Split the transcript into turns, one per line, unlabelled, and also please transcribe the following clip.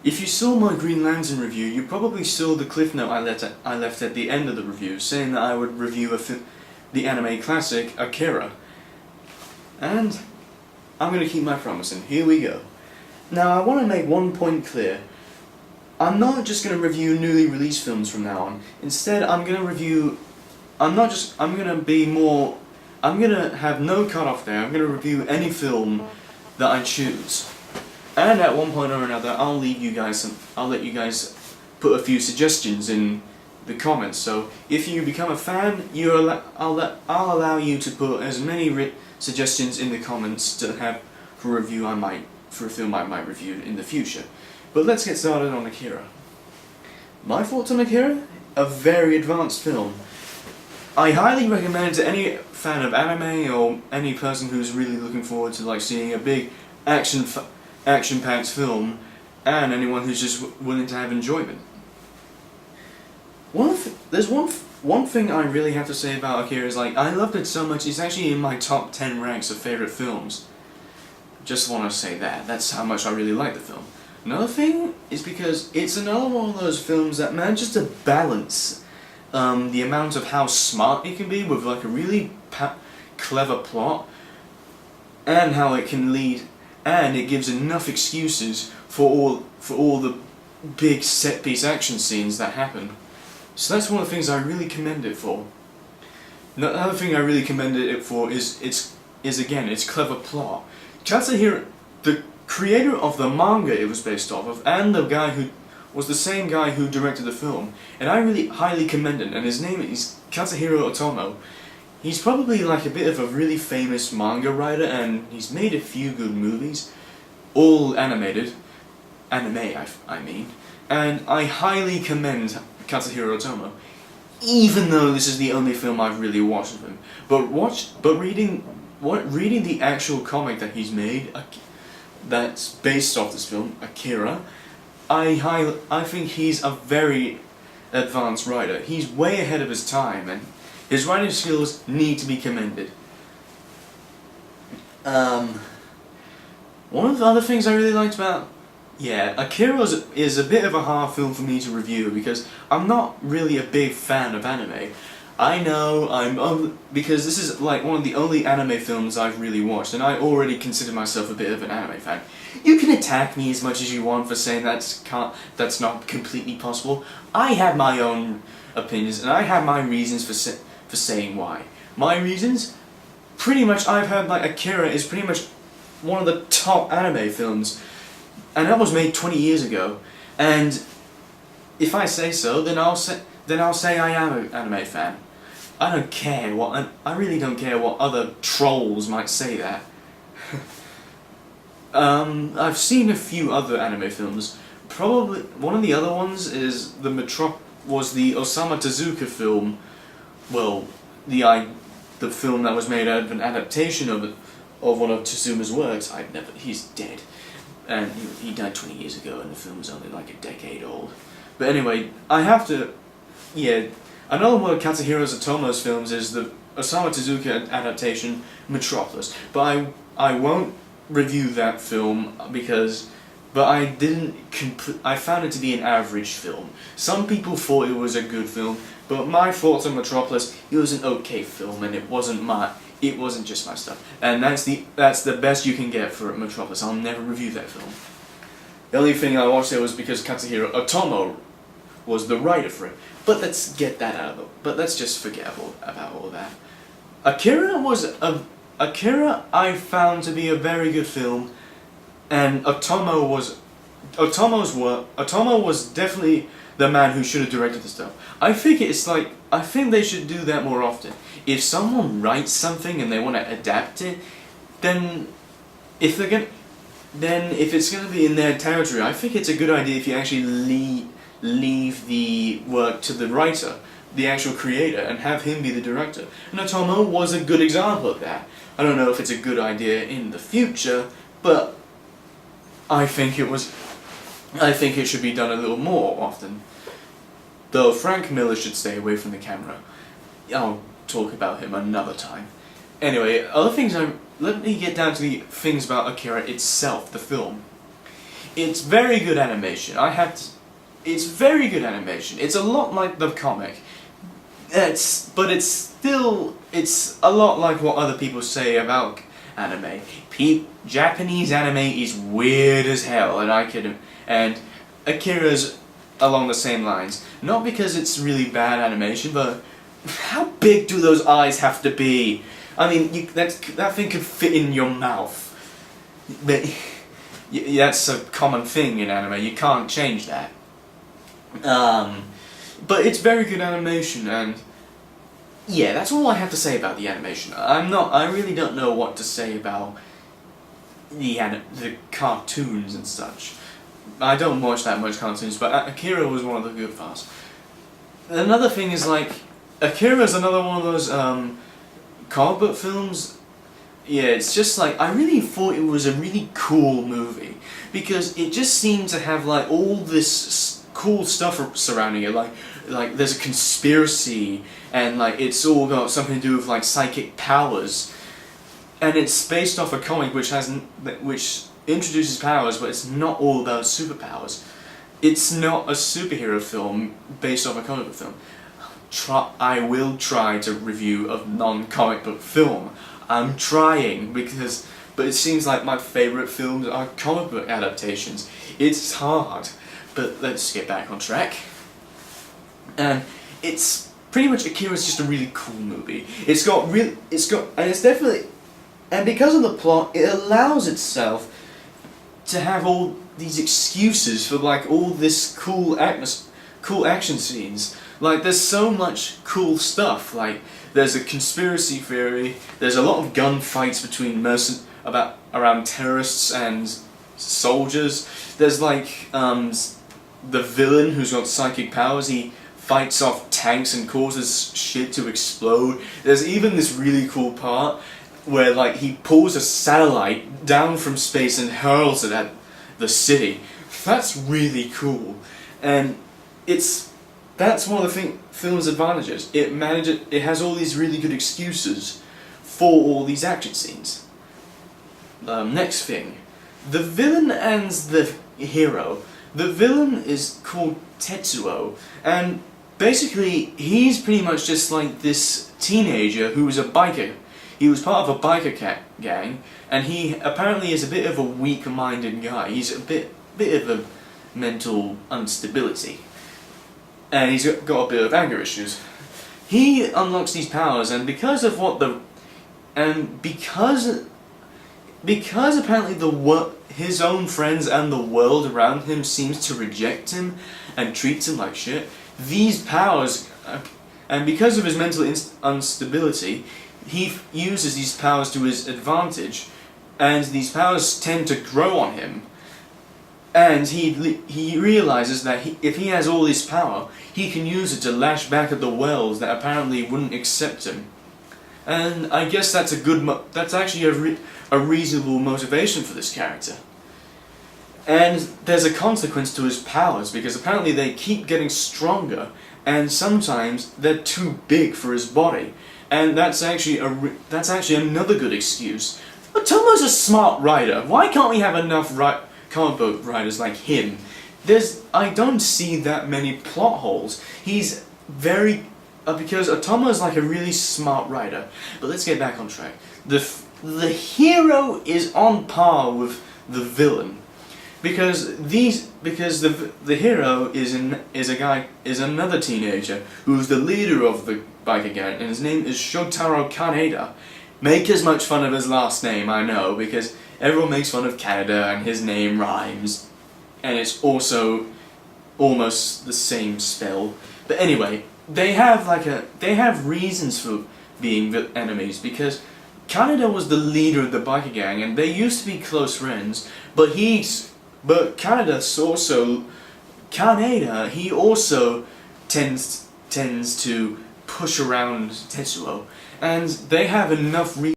If you saw my Green Lantern review, you probably saw the cliff note I left at the end of the review, saying that I would review the anime classic Akira. And I'm going to keep my promise, and here we go. Now, I want to make one point clear. I'm not just going to review newly released films from now on. Instead, I'm going to have no cutoff there. I'm going to review any film that I choose. And at one point or another, I'll let you guys put a few suggestions in the comments. So if you become a fan, I'll allow you to put as many suggestions in the comments to have for a film I might review in the future. But let's get started on Akira. My thoughts on Akira? A very advanced film. I highly recommend to any fan of anime or any person who's really looking forward to seeing a big action-packed film, and anyone who's just willing to have enjoyment. There's one thing I really have to say about Akira is I loved it so much. It's actually in my top 10 ranks of favorite films. Just want to say that's how much I really like the film. Another thing is because it's another one of those films that manages to balance the amount of how smart it can be with a really clever plot, and how it can lead, and it gives enough excuses for all the big set-piece action scenes that happen. So that's one of the things I really commend it for. Another thing I really commend it for is again its clever plot. Katsuhiro, the creator of the manga it was based off of, and the guy who was the same guy who directed the film, and I really highly commend it, and his name is Katsuhiro Otomo. He's probably a bit of a really famous manga writer, and he's made a few good movies, all animated, anime I mean, and I highly commend Katsuhiro Otomo, even though this is the only film I've really watched of him. But reading the actual comic that he's made, that's based off this film, Akira, I think he's a very advanced writer. He's way ahead of his time, and his writing skills need to be commended. One of the other things I really liked about Akira is a bit of a hard film for me to review because I'm not really a big fan of anime. I know because this is one of the only anime films I've really watched, and I already consider myself a bit of an anime fan. You can attack me as much as you want for saying that's not completely possible. I have my own opinions, and I have my reasons for saying why. My reasons? Pretty much, I've heard Akira is pretty much one of the top anime films, and that was made 20 years ago. And if I say so, then I'll say I am an anime fan. I really don't care what other trolls might say that. I've seen a few other anime films. Probably one of the other ones is the Osamu Tezuka film. Well, the film that was made out of an adaptation of one of Tezuma's works. He's dead, and he died 20 years ago, and the film was only a decade old. But anyway, another one of Katsuhiro Otomo's films is the Osamu Tezuka adaptation, Metropolis. But I won't review that film I found it to be an average film. Some people thought it was a good film, but my thoughts on Metropolis, it was an okay film, and it wasn't just my stuff. And that's the best you can get for Metropolis. I'll never review that film. The only thing I watched it was because Katsuhiro Otomo was the writer for it. But let's get that out of it. But let's just forget about all that. Akira I found to be a very good film, and Otomo was definitely the man who should have directed the stuff. I think they should do that more often. If someone writes something and they want to adapt it, then if it's gonna be in their territory, I think it's a good idea if you actually leave the work to the writer, the actual creator, and have him be the director. And Otomo was a good example of that. I don't know if it's a good idea in the future, but I think it should be done a little more often. Though Frank Miller should stay away from the camera. I'll talk about him another time. Anyway, let me get down to the things about Akira itself, the film. it's very good animation. It's very good animation. It's a lot like the comic. But it's a lot like what other people say about anime. Japanese anime is weird as hell, and Akira's along the same lines. Not because it's really bad animation, but how big do those eyes have to be? I mean, that thing could fit in your mouth. But that's a common thing in anime. You can't change that. But it's very good animation, and yeah, that's all I have to say about the animation. I really don't know what to say about the cartoons and such. I don't watch that much cartoons, but Akira was one of the good parts. Another thing is, like, Akira's another one of those comic book films. Yeah, it's just like, I really thought it was a really cool movie, because it just seemed to have like all this cool stuff surrounding it, like there's a conspiracy, and like it's all got something to do with like psychic powers, and it's based off a comic which introduces powers, but it's not all about superpowers. It's not a superhero film based off a comic book film. I will try to review a non-comic book film. I'm trying, but it seems like my favourite films are comic book adaptations. It's hard, but let's get back on track. And it's pretty much, Akira's just a really cool movie. And it's definitely, and because of the plot, it allows itself to have all these excuses for like all this cool action scenes. Like, there's so much cool stuff. Like, there's a conspiracy theory. There's a lot of gunfights between around terrorists and soldiers. There's like the villain who's got psychic powers. He fights off tanks and causes shit to explode. There's even this really cool part where like he pulls a satellite down from space and hurls it at the city. That's really cool, and that's one of the film's advantages. It has all these really good excuses for all these action scenes. Next thing, the villain and the hero. The villain is called Tetsuo, and basically he's pretty much just like this teenager who was a biker. He was part of a biker gang, and he apparently is a bit of a weak-minded guy. He's a bit of a mental instability, and he's got a bit of anger issues. He unlocks these powers, and because apparently his own friends and the world around him seems to reject him and treats him like shit, these powers, and because of his mental instability, he uses these powers to his advantage, and these powers tend to grow on him. And he realizes that if he has all this power, he can use it to lash back at the world that apparently wouldn't accept him. And I guess that's actually a reasonable motivation for this character. And there's a consequence to his powers, because apparently they keep getting stronger, and sometimes they're too big for his body. And that's actually another good excuse. But Tomo's a smart writer. Why can't we have enough comic book writers like him? I don't see that many plot holes. He's because Otomo is like a really smart writer. But let's get back on track. The hero is on par with the villain, because the hero is another teenager who's the leader of the biker gang, and his name is Shotaro Kaneda. Make as much fun of his last name, I know, because everyone makes fun of Canada and his name rhymes, and it's also almost the same spell. But anyway, they have reasons for being enemies, because Kaneda was the leader of the biker gang, and they used to be close friends. But Kaneda also tends to push around Tetsuo, and they have enough reasons